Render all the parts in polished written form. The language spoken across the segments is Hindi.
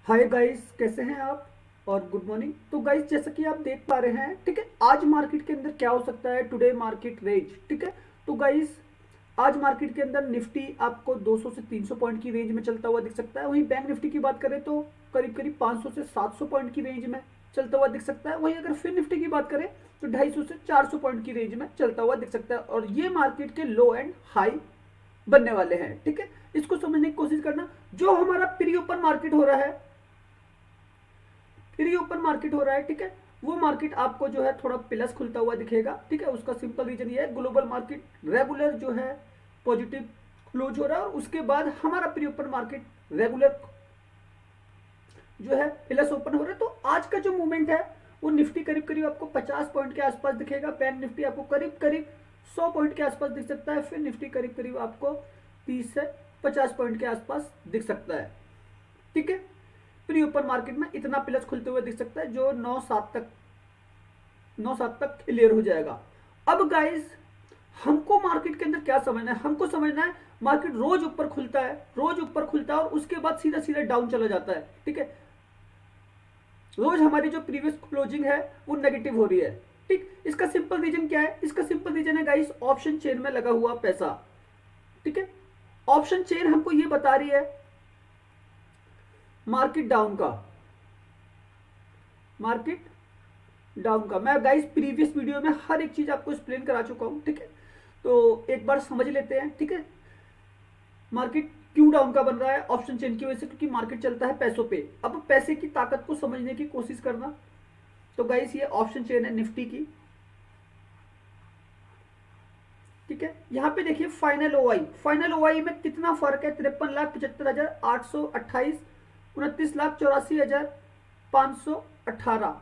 हाय गाइस, कैसे हैं आप। और गुड मॉर्निंग। तो गाइस, जैसा कि आप देख पा रहे हैं, ठीक है, आज मार्केट के अंदर क्या हो सकता है। टुडे मार्केट रेंज, ठीक है। तो गाइस, आज मार्केट के अंदर निफ्टी आपको 200 से 300 पॉइंट की रेंज में चलता हुआ दिख सकता है। वहीं बैंक निफ्टी की बात करें तो करीब करीब 500 से 700 पॉइंट की रेंज में चलता हुआ दिख सकता है। वहीं अगर फिर निफ्टी की बात करें तो 250 से 400 पॉइंट की रेंज में चलता हुआ दिख सकता है। और ये मार्केट के लो एंड हाई बनने वाले हैं, ठीक है। इसको समझने की कोशिश करना। जो हमारा प्री ओपन मार्केट हो रहा है, प्री ओपन मार्केट हो रहा है, ठीक है, वो मार्केट आपको जो है थोड़ा प्लस खुलता हुआ दिखेगा, ठीक है। उसका सिंपल रीजन ये है, ग्लोबल मार्केट रेगुलर जो है पॉजिटिव क्लोज हो रहा है, और उसके बाद हमारा प्री ओपन मार्केट रेगुलर जो है प्लस ओपन हो रहा है। तो आज का जो मूवमेंट है वो निफ्टी करीब करीब आपको 50 पॉइंट के आसपास दिखेगा। बैंक निफ्टी आपको करीब करीब 100 पॉइंट के आसपास दिख सकता है। फिर निफ्टी करीब करीब आपको 30 से 50 पॉइंट के आसपास दिख सकता है, ठीक है। प्री ओपन मार्केट में इतना प्लस खुलते हुए दिख सकता है, जो 9-7 तक क्लियर हो जाएगा। अब गाइस, हमको मार्केट के अंदर क्या समझना है, हमको समझना है मार्केट रोज ऊपर खुलता है, रोज ऊपर खुलता है और उसके बाद सीधा सीधा डाउन चला जाता है, ठीक है। रोज हमारी जो प्रीवियस क्लोजिंग है वो नेगेटिव हो रही है, ठीक। इसका सिंपल रीजन क्या है, इसका सिंपल रीजन है गाइस, ऑप्शन चेन में लगा हुआ पैसा, ठीक है। ऑप्शन चेन हमको ये बता रही है मार्केट डाउन का, मार्केट डाउन का। मैं गाइस प्रीवियस वीडियो में हर एक चीज आपको एक्सप्लेन करा चुका हूं, ठीक है। तो एक बार समझ लेते हैं, ठीक है। मार्केट क्यों डाउन का बन रहा है ऑप्शन चेन की वजह से, क्योंकि मार्केट चलता है पैसों पे। अब पैसे की ताकत को समझने की कोशिश करना। तो गाइस, ये ऑप्शन चेन है निफ्टी की, ठीक है। यहाँ पे देखिए फाइनल ओआई, फाइनल ओआई में कितना फर्क है, 53,75,828, 29,84,518।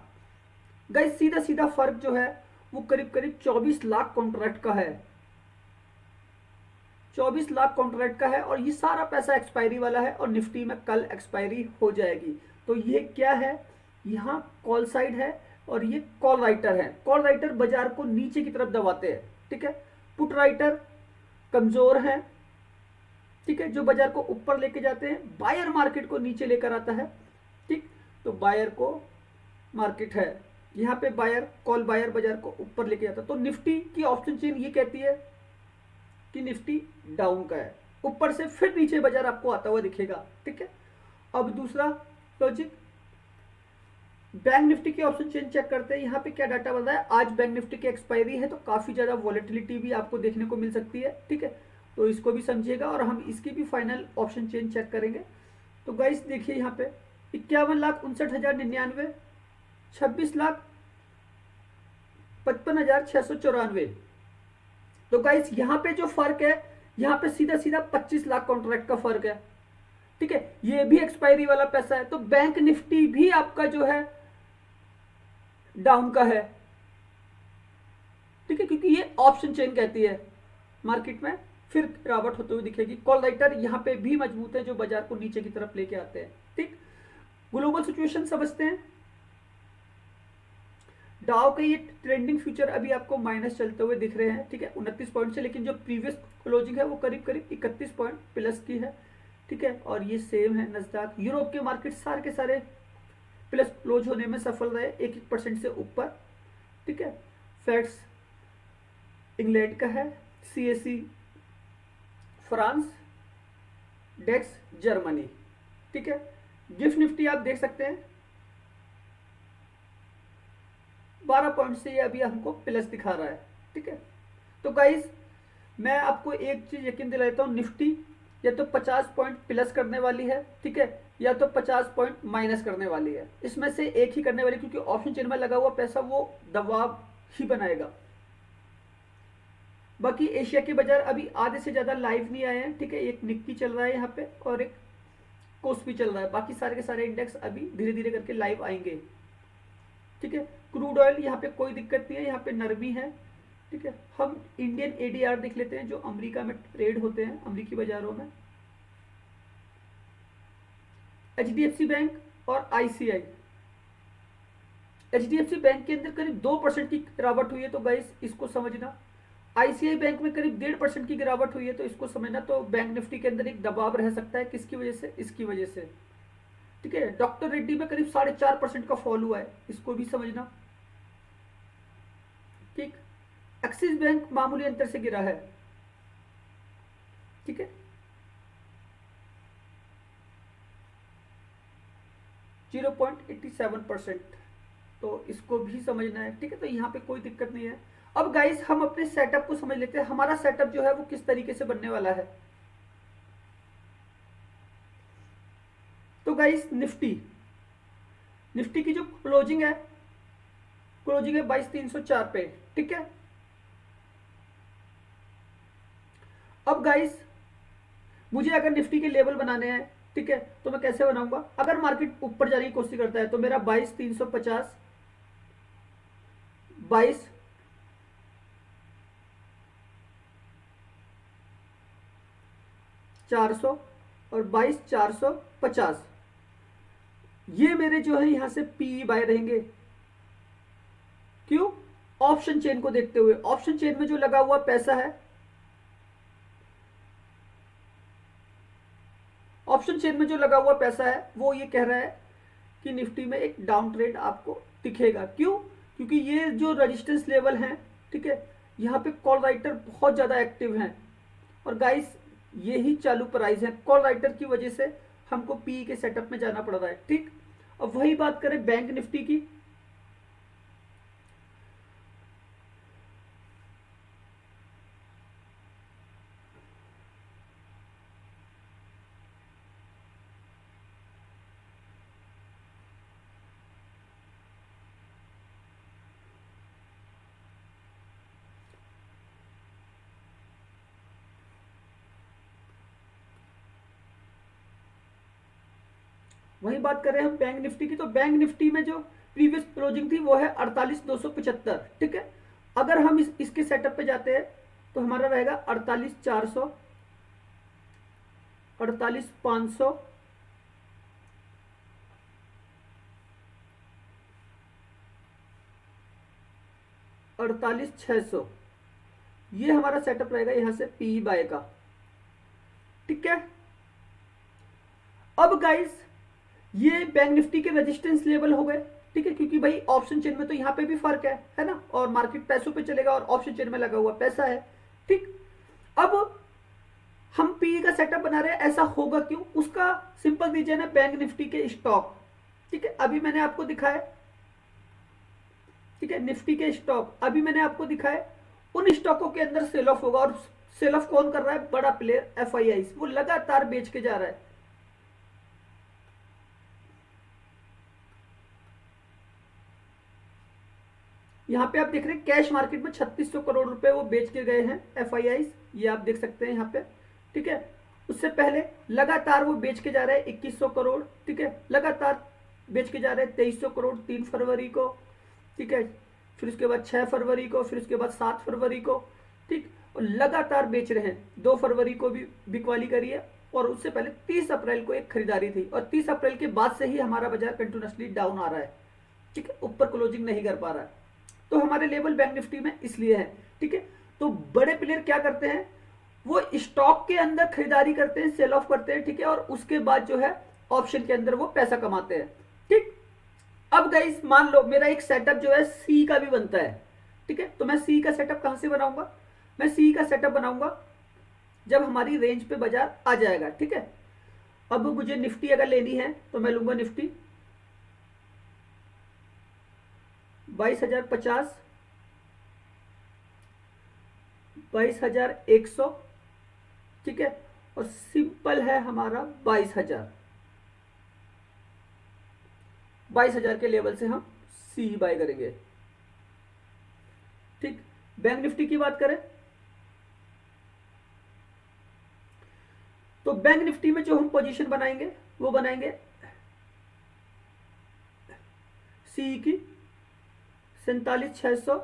गाइस, सीधा सीधा फर्क जो है वो करीब करीब 24 लाख कॉन्ट्रैक्ट का है, 24 लाख कॉन्ट्रैक्ट का है। और ये सारा पैसा एक्सपायरी वाला है, और निफ्टी में कल एक्सपायरी हो जाएगी। तो ये क्या है, यहाँ कॉल साइड है और ये कॉल राइटर है। कॉल राइटर बाजार को नीचे की तरफ दबाते हैं, ठीक है। पुट राइटर कमजोर है, ठीक है, जो बाजार को ऊपर लेके जाते हैं। बायर मार्केट को नीचे लेकर आता है, ठीक। तो बायर को मार्केट है यहाँ पे, बायर कॉल बायर बाजार को ऊपर लेके जाता है। तो निफ्टी की ऑप्शन चेन ये कहती है कि निफ्टी डाउन का है, ऊपर से फिर नीचे बाजार आपको आता हुआ दिखेगा, ठीक है। अब दूसरा लॉजिक, बैंक निफ्टी की ऑप्शन चेन चेक करते हैं। यहाँ पे क्या डाटा बन रहा है, आज बैंक निफ्टी की एक्सपायरी है, तो काफी ज्यादा वॉलेटिलिटी भी आपको देखने को मिल सकती है, ठीक है। तो इसको भी समझिएगा, और हम इसकी भी फाइनल ऑप्शन चेन चेक करेंगे। तो गाइस देखिए, यहाँ पे 51,59,099, 26,55,694। तो गाइस, यहाँ पे जो फर्क है, यहाँ पे सीधा सीधा 25 लाख कॉन्ट्रैक्ट का फर्क है, ठीक है। ये भी एक्सपायरी वाला पैसा है। तो बैंक निफ्टी भी आपका जो है डाउन का है, ठीक है, क्योंकि ये ऑप्शन चेन कहती है मार्केट में फिर गिरावट होते हुए दिखेगी। कॉल राइटर यहाँ पे भी मजबूत है, जो बाजार को नीचे की तरफ लेके आते हैं, ठीक। ग्लोबल सिचुएशन समझते हैं। डाउ के ये ट्रेंडिंग फ्यूचर अभी आपको माइनस चलते हुए दिख रहे हैं, ठीक है, 29 पॉइंट से। लेकिन जो प्रीवियस क्लोजिंग है वो करीब करीब 31 पॉइंट प्लस की है, ठीक है। और ये सेम है नस्डैक। यूरोप के मार्केट सारे के सारे प्लस क्लोज होने में सफल रहे, 1-1% से ऊपर, ठीक है। फैक्ट्स इंग्लैंड का है, सीएसई फ्रांस, डेक्स जर्मनी, ठीक है। गिफ्ट निफ्टी आप देख सकते हैं 12 पॉइंट से ये अभी हमको प्लस दिखा रहा है, ठीक है। तो गाइस, मैं आपको एक चीज यकीन दिलाता हूँ, निफ्टी या तो 50 पॉइंट प्लस करने वाली है, ठीक है, या तो 50 पॉइंट माइनस करने वाली है। इसमें से एक ही करने वाली, क्योंकि ऑप्शन चेन में लगा हुआ पैसा वो दबाव ही बनाएगा। बाकी एशिया के बाजार अभी आधे से ज्यादा लाइव नहीं आए हैं, ठीक है। एक निफ्टी चल रहा है यहाँ पे और एक कोस्पी चल रहा है। बाकी सारे के सारे इंडेक्स अभी धीरे धीरे करके लाइव आएंगे, ठीक है। क्रूड ऑयल यहाँ पे कोई दिक्कत नहीं है, यहाँ पे नरमी है, ठीक है। हम इंडियन एडीआर देख लेते हैं, जो अमेरिका में ट्रेड होते हैं, अमेरिकी बाजारों में। एचडीएफसी बैंक और आईसीआई, एचडीएफसी बैंक के अंदर करीब 2% की गिरावट हुई है, तो गाइस इसको समझना। आईसीआई बैंक में करीब 1.5% की गिरावट हुई है, तो इसको समझना। तो बैंक निफ्टी के अंदर एक दबाव रह सकता है, किसकी वजह से, इसकी वजह से, ठीक है। डॉक्टर रेड्डी में करीब 4.5% का फॉल हुआ है, इसको भी समझना। ठीक। एक्सिस बैंक मामूली अंतर से गिरा है। ठीक है। 0.87%, तो इसको भी समझना है। ठीक है, तो यहाँ पे कोई दिक्कत नहीं है। अब गाइस हम अपने सेटअप को समझ लेते हैं, हमारा सेटअप जो है वो किस तरीके से बनने वाला है। तो गाइस निफ्टी की जो क्लोजिंग है 22,304 पे। ठीक है। अब गाइस मुझे अगर निफ्टी के लेवल बनाने हैं, ठीक है, तो मैं कैसे बनाऊंगा। अगर मार्केट ऊपर जाने की कोशिश करता है तो मेरा 22,350, 22,400 और 22,450, ये मेरे जो है यहां से पी बाय रहेंगे। क्यों? ऑप्शन चेन को देखते हुए, ऑप्शन चेन में जो लगा हुआ पैसा है, ऑप्शन चेन में जो लगा हुआ पैसा है वो ये कह रहा है कि निफ्टी में एक डाउन ट्रेंड आपको दिखेगा। क्यों? क्योंकि ये जो रेजिस्टेंस लेवल हैं, ठीक है, यहाँ पे कॉल राइटर बहुत ज़्यादा एक्टिव हैं और गाइस ये ही चालू प्राइस है। कॉल राइटर की वजह से हमको पी के सेटअप में जाना पड़ रहा है। ठीक। अब वही बात करें बैंक निफ्टी की, वही बात करें हम बैंक निफ्टी की, तो बैंक निफ्टी में जो प्रीवियस क्लोजिंग थी वो है 48,275। ठीक है। अगर हम इसके सेटअप पे जाते हैं तो हमारा रहेगा 48,400, 48,500, 48,600, ये हमारा सेटअप रहेगा यहां से पी बाय का। ठीक है। अब गाइस ये बैंक निफ्टी के रेजिस्टेंस लेवल हो गए। ठीक है, क्योंकि भाई ऑप्शन चेन में तो यहाँ पे भी फर्क है ना, और मार्केट पैसों पे चलेगा और ऑप्शन चेन में लगा हुआ पैसा है। ठीक। अब हम पी का सेटअप बना रहे हैं, ऐसा होगा क्यों? उसका सिंपल रीजन है बैंक निफ्टी के स्टॉक। ठीक है, अभी मैंने आपको दिखाया, ठीक है, निफ्टी के स्टॉक अभी मैंने आपको दिखाया, उन स्टॉकों के अंदर सेल ऑफ होगा। और सेल ऑफ कौन कर रहा है? बड़ा प्लेयर एफआईआई, वो लगातार बेच के जा रहा है। यहाँ पे आप देख रहे हैं कैश मार्केट में 3600 करोड़ रुपए वो बेच के गए हैं एफआईआई, ये आप देख सकते हैं यहाँ पे। ठीक है। उससे पहले लगातार वो बेच के जा रहे हैं 2100 करोड़। ठीक है, लगातार बेच के जा रहे हैं 2300 करोड़ 3 फरवरी को। ठीक है, फिर उसके बाद 6 फरवरी को, फिर उसके बाद 7 फरवरी को। ठीक, और लगातार बेच रहे हैं। 2 फरवरी को भी बिकवाली करी है और उससे पहले 30 अप्रैल को एक खरीदारी थी, और 30 अप्रैल के बाद से ही हमारा बाजार कंटिन्यूसली डाउन आ रहा है। ठीक है, ऊपर क्लोजिंग नहीं कर पा रहा है। तो हमारे लेवल बैंक निफ्टी में इसलिए है। ठीक है, तो बड़े प्लेयर क्या करते हैं? वो स्टॉक के अंदर खरीदारी करते हैं, सेल ऑफ करते हैं। ठीक है, और उसके बाद जो है ऑप्शन के अंदर वो पैसा कमाते हैं। ठीक। अब गाइस मान लो मेरा एक सेटअप जो है सी का भी बनता है। ठीक है, तो मैं सी का सेटअप कहां से बनाऊंगा? मैं सी का सेटअप बनाऊंगा जब हमारी रेंज पे बाजार आ जाएगा। ठीक है, अब मुझे निफ्टी अगर लेनी है तो मैं लूंगा निफ्टी 22,050, 22,100। ठीक है, और सिंपल है हमारा 22,000 के लेवल से हम सी बाय करेंगे। ठीक। बैंक निफ्टी की बात करें तो बैंक निफ्टी में जो हम पोजीशन बनाएंगे वो बनाएंगे सी की 47,600,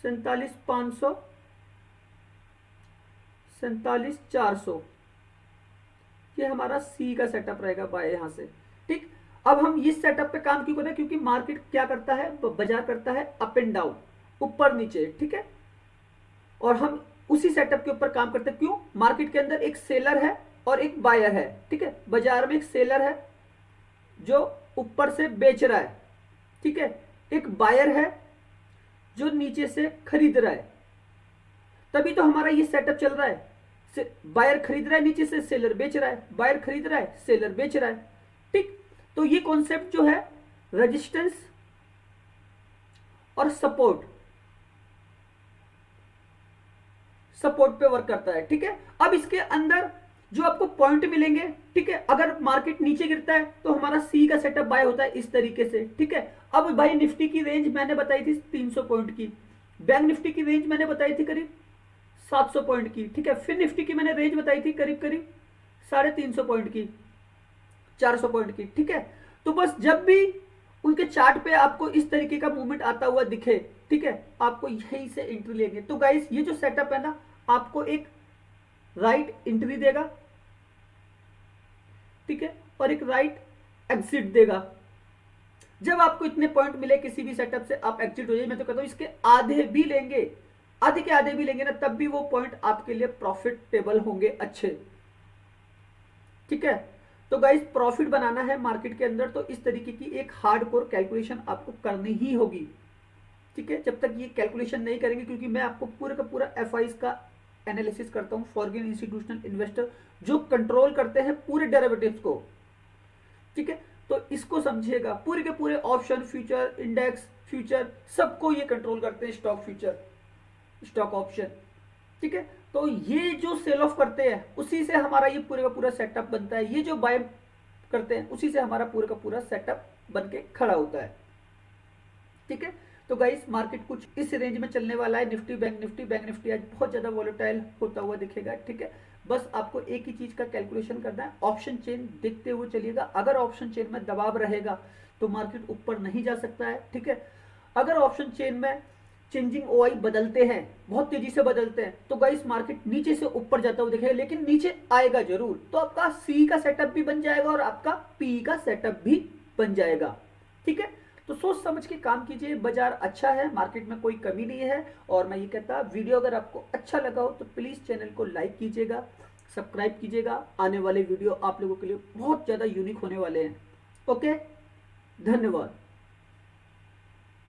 47,500, 47,400, ये हमारा सी का सेटअप रहेगा बाय यहां से। ठीक। अब हम इस सेटअप पे काम क्यों करें? क्योंकि मार्केट क्या करता है? बाजार करता है अप एंड डाउन, ऊपर नीचे। ठीक है, और हम उसी सेटअप के ऊपर काम करते हैं। क्यों? मार्केट के अंदर एक सेलर है और एक बायर है, ठीक है। बाजार में एक सेलर है जो ऊपर से बेच रहा है, ठीक है। एक बायर है जो नीचे से खरीद रहा है। तभी तो हमारा ये सेटअप चल रहा है। बायर खरीद रहा है, नीचे से सेलर बेच रहा है, बायर खरीद रहा है, सेलर बेच रहा है, ठीक। तो ये कॉन्सेप्ट जो है रेजिस्टेंस और सपोर्ट पे वर्क करता है, ठीक है। अब इसके अंदर जो आपको पॉइंट मिलेंगे, ठीक है, अगर मार्केट नीचे गिरता है तो हमारा सी का सेटअप बाय होता है इस तरीके से, ठीक है। अब भाई निफ्टी की रेंज मैंने बताई थी 300 पॉइंट की, बैंक निफ्टी की रेंज मैंने बताई थी करीब 700 पॉइंट की, ठीक है। फिर निफ्टी की मैंने रेंज बताई थी करीब करीब 350 पॉइंट की, 400 पॉइंट की, ठीक है। तो बस जब भी उनके चार्ट पे आपको इस तरीके का मूवमेंट आता हुआ दिखे, ठीक है, आपको यहीं से एंट्री लेंगे। तो गाइस ये जो सेटअप है ना, आपको एक राइट एंट्री देगा, ठीक है, और एक राइट एग्जिट देगा। जब आपको इतने पॉइंट मिले किसी भी सेटअप से, आप एग्जिट हो जाइए। मैं तो कहता हूं इसके आधे भी लेंगे, आधे के आधे भी लेंगे ना, तब भी वो पॉइंट आपके लिए प्रॉफिटेबल होंगे, अच्छे, ठीक है। तो गाइस प्रॉफिट बनाना है मार्केट के अंदर तो इस तरीके की एक हार्डकोर कैलकुलेशन आपको करनी ही होगी, ठीक है। जब तक ये कैलकुलेशन नहीं करेंगे, क्योंकि मैं आपको पूरे का पूरा एफआईज का एनालिसिस करता हूं, फॉरेन इंस्टीट्यूशनल इन्वेस्टर जो कंट्रोल करते हैं पूरे डेरिवेटिव्स को, ठीक है। तो इसको समझिएगा, पूरे के पूरे ऑप्शन, फ्यूचर, इंडेक्स फ्यूचर, सबको ये कंट्रोल करते हैं, स्टॉक फ्यूचर, स्टॉक ऑप्शन, ठीक है। तो ये जो सेल ऑफ करते हैं उसी से हमारा ये पूरे का पूरा सेटअप बनता है, ये जो बाय करते हैं उसी से हमारा पूरे का पूरा सेटअप बन के खड़ा होता है, ठीक है। तो गाइस मार्केट कुछ इस रेंज में चलने वाला है। निफ्टी बैंक निफ्टी आज बहुत ज्यादा वॉलेटाइल होता हुआ दिखेगा, ठीक है। बस आपको एक ही चीज का कैलकुलेशन करना है, ऑप्शन चेन देखते हुए चलिएगा। अगर ऑप्शन चेन में दबाव रहेगा तो मार्केट ऊपर नहीं जा सकता है, ठीक है। अगर ऑप्शन चेन में चेंजिंग ओआई बदलते हैं, बहुत तेजी से बदलते हैं, तो गाइस मार्केट नीचे से ऊपर जाता हुआ दिखेगा, लेकिन नीचे आएगा जरूर। तो आपका सी का सेटअप भी बन जाएगा और आपका पी का सेटअप भी बन जाएगा, ठीक है। तो सोच समझ के काम कीजिए, बाजार अच्छा है, मार्केट में कोई कमी नहीं है। और मैं ये कहता, वीडियो अगर आपको अच्छा लगा हो तो प्लीज चैनल को लाइक कीजिएगा, सब्सक्राइब कीजिएगा। आने वाले वीडियो आप लोगों के लिए बहुत ज्यादा यूनिक होने वाले हैं। ओके, धन्यवाद।